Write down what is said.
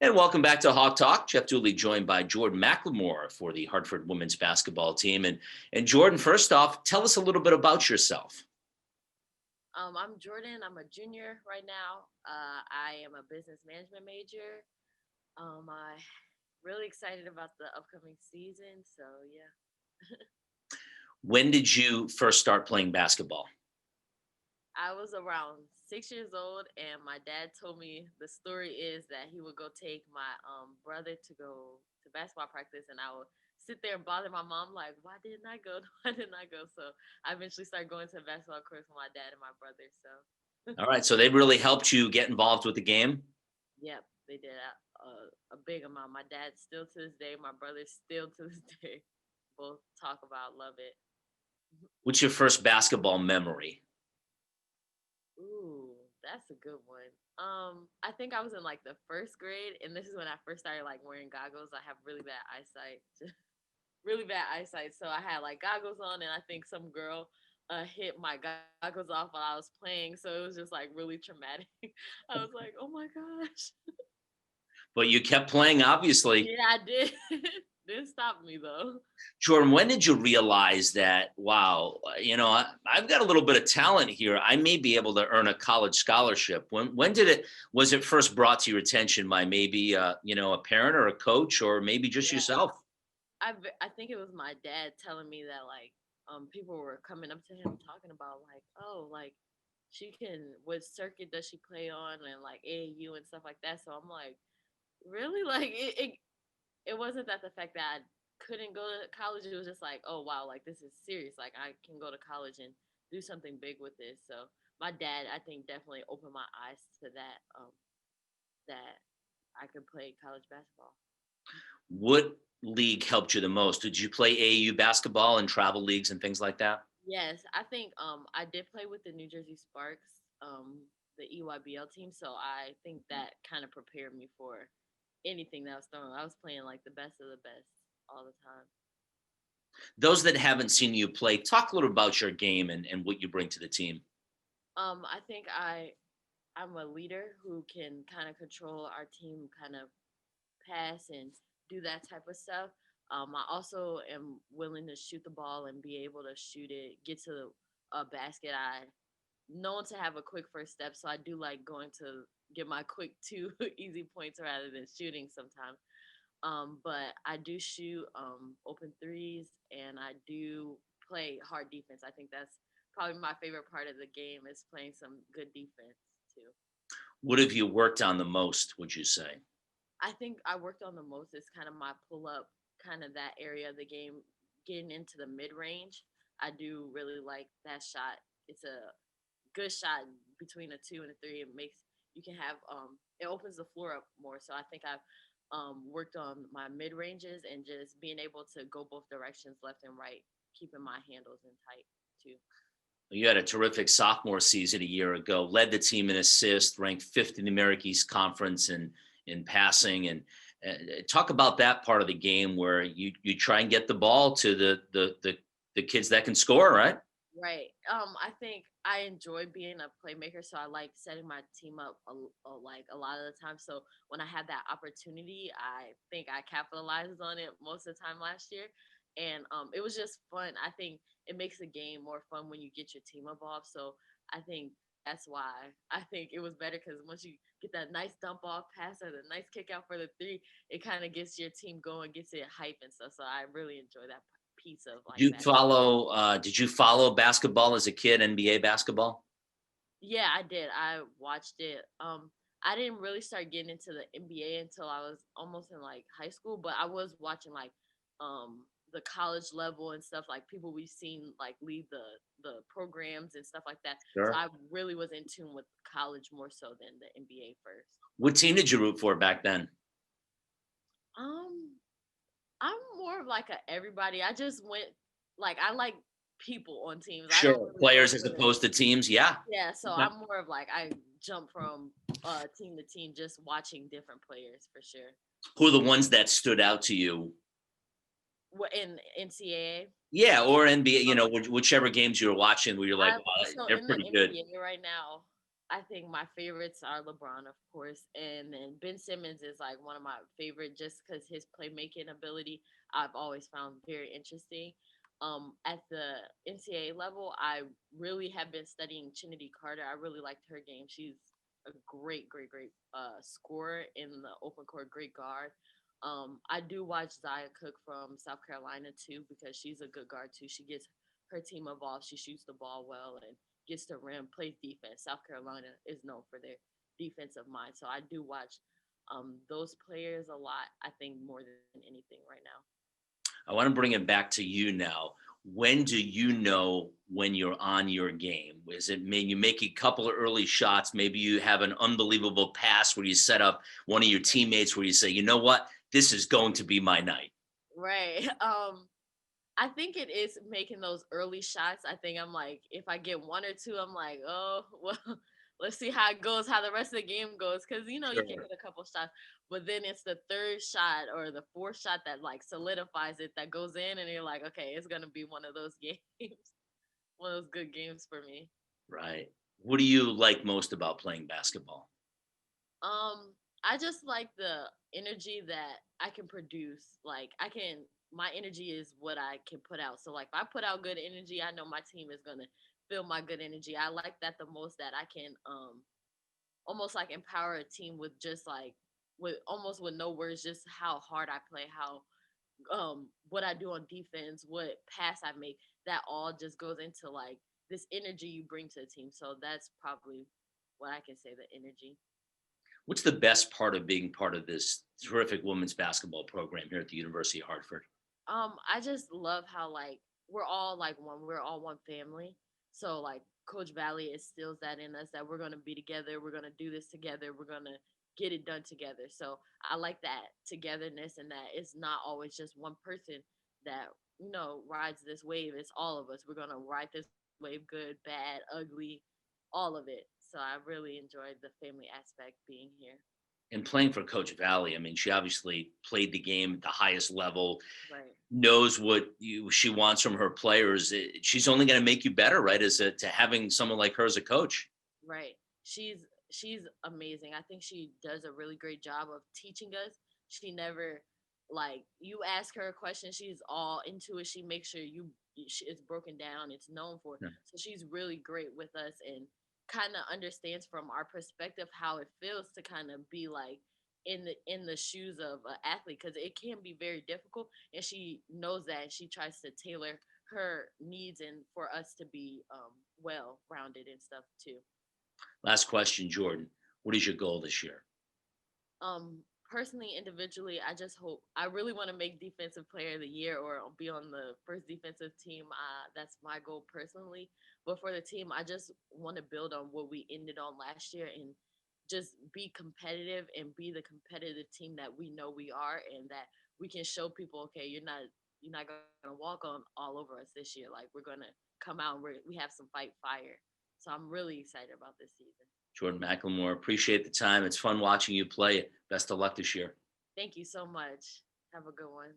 And welcome back to Hawk Talk. Jeff Dooley joined by Jordan McLemore for the Hartford women's basketball team. And Jordan, first off, tell us a little bit about yourself. I'm Jordan. I'm a junior right now. I am a business management major. I really excited about the upcoming season. So yeah, When did you first start playing basketball? I was around 6 years old, and my dad told me the story is that he would go take my brother to go to basketball practice, and I would sit there and bother my mom like, why didn't I go? Why didn't I go? So I eventually started going to basketball course with my dad and my brother. So All right, so they really helped you get involved with the game. yep, they did a big amount. My dad still to this day, my brother still to this day, both talk about love it. What's your first basketball memory? Ooh, that's a good one. I think I was in like the first grade, and this is when I first started like wearing goggles. I have really bad eyesight, really bad eyesight. So I had like goggles on, and I think some girl hit my goggles off while I was playing. So it was just like really traumatic. I was like, oh my gosh. But you kept playing, obviously. Yeah, I did. Didn't stop me though. Jordan, when did you realize that, wow, I've got a little bit of talent here. I may be able to earn a college scholarship. When was it first brought to your attention by maybe, a parent or a coach or maybe just Yeah. yourself? I think it was my dad telling me that like people were coming up to him talking about like, oh, like she can, what circuit does she play on, and like AAU and stuff like that. So I'm like, really? Like it wasn't that the fact that I couldn't go to college. It was just like, oh wow, like this is serious. Like I can go to college and do something big with this. So my dad, I think, definitely opened my eyes to that. That I could play college basketball. What league helped you the most? Did you play AAU basketball and travel leagues and things like that? Yes, I think I did play with the New Jersey Sparks, the EYBL team. So I think that kind of prepared me for anything that was thrown. I was playing like the best of the best all the time. Those that haven't seen you play, talk a little about your game and what you bring to the team. I think I'm a leader who can kind of control our team, kind of pass and do that type of stuff. I also am willing to shoot the ball and be able to shoot it, get to a basket. I known to have a quick first step, so I do like going to get my quick two easy points rather than shooting sometimes. But I do shoot open threes, and I do play hard defense. I think that's probably my favorite part of the game is playing some good defense too. What have you worked on the most, would you say? I think I worked on the most is kind of my pull up, kind of that area of the game, getting into the mid range. I do really like that shot. It's a good shot between a two and a three. It makes you can have it opens the floor up more. So I think I've worked on my mid ranges and just being able to go both directions, left and right, keeping my handles in tight too. You had a terrific sophomore season a year ago, led the team in assists, ranked fifth in the America East Conference in passing. And talk about that part of the game where you try and get the ball to the kids that can score, right? Right. I think I enjoy being a playmaker, so I like setting my team up like a lot of the time. So when I had that opportunity, I think I capitalized on it most of the time last year, and it was just fun. I think it makes the game more fun when you get your team involved. So I think that's why I think it was better because once you get that nice dump off pass or the nice kick out for the three, it kind of gets your team going, gets it hype and stuff. So I really enjoy that piece of Did like you basketball. follow? Did you follow basketball as a kid? NBA basketball? Yeah, I did. I watched it. I didn't really start getting into the NBA until I was almost in like high school, but I was watching like the college level and stuff, like people we've seen like lead the programs and stuff like that. So Sure. I really was in tune with college more so than the NBA first. What team did you root for back then? Um I'm more of like a everybody. I just went like I like people on teams. I don't Sure. really go Players as for the opposed to teams. Yeah. yeah, so Okay. I'm more of like I jump from team to team just watching different players for sure. Who are the ones that stood out to you? What in NCAA? Yeah, or NBA, Um, whichever games you were watching where you're like, I'm wow, so they're in the pretty good. NBA right now. I think my favorites are LeBron, of course, and then Ben Simmons is like one of my favorite just because his playmaking ability I've always found very interesting. At the NCAA level, I really have been studying Trinity Carter. I really liked her game. She's a great scorer in the open court, great guard. I do watch Zaya Cook from South Carolina too because she's a good guard too. She gets her team involved. She shoots the ball well and gets to rim, plays defense. South Carolina is known for their defensive mind. So I do watch those players a lot, I think, more than anything right now. I want to bring it back to you now. When do you know when you're on your game? Is it maybe you make a couple of early shots? Maybe you have an unbelievable pass where you set up one of your teammates where you say, you know what, this is going to be my night. Right. I think it is making those early shots. I think I'm like, if I get one or two, I'm like, oh, well, let's see how it goes, how the rest of the game goes. Cause you can Sure. hit a couple shots, but then it's the third shot or the fourth shot that like solidifies it that goes in, and you're like, okay, it's gonna be one of those games, one of those good games for me. Right. What do you like most about playing basketball? I just like the energy that I can produce. Like my energy is what I can put out. So like if I put out good energy, I know my team is gonna feel my good energy. I like that the most that I can almost like empower a team with just like with almost with no words, just how hard I play, how what I do on defense, what pass I make, that all just goes into like this energy you bring to the team. So that's probably what I can say, the energy. What's the best part of being part of this terrific women's basketball program here at the University of Hartford? I just love how like we're all like one. We're all one family. So like Coach Valley instills that in us that we're gonna be together. We're gonna do this together. We're gonna get it done together. So I like that togetherness and that it's not always just one person that rides this wave. It's all of us. We're gonna ride this wave, good, bad, ugly, all of it. So I really enjoyed the family aspect being here. And playing for Coach Valley, I mean, she obviously played the game at the highest level, Right. knows what she wants from her players. She's only going to make you better, right? To having someone like her as a coach. Right. She's amazing. I think she does a really great job of teaching us. She never like you ask her a question, she's all into it. She makes sure it's broken down. It's known for. Yeah. So she's really great with us and kind of understands from our perspective how it feels to kind of be like in the shoes of an athlete because it can be very difficult and she knows that and she tries to tailor her needs and for us to be well rounded and stuff too. Last question, Jordan. What is your goal this year? Personally, individually, I just hope I really want to make defensive player of the year or be on the first defensive team. That's my goal personally. But for the team, I just want to build on what we ended on last year and just be competitive and be the competitive team that we know we are and that we can show people, okay, you're not gonna walk on all over us this year. Like we're gonna come out and we have some fight fire. So I'm really excited about this season. Jordan McLemore, appreciate the time. It's fun watching you play. Best of luck this year. Thank you so much. Have a good one.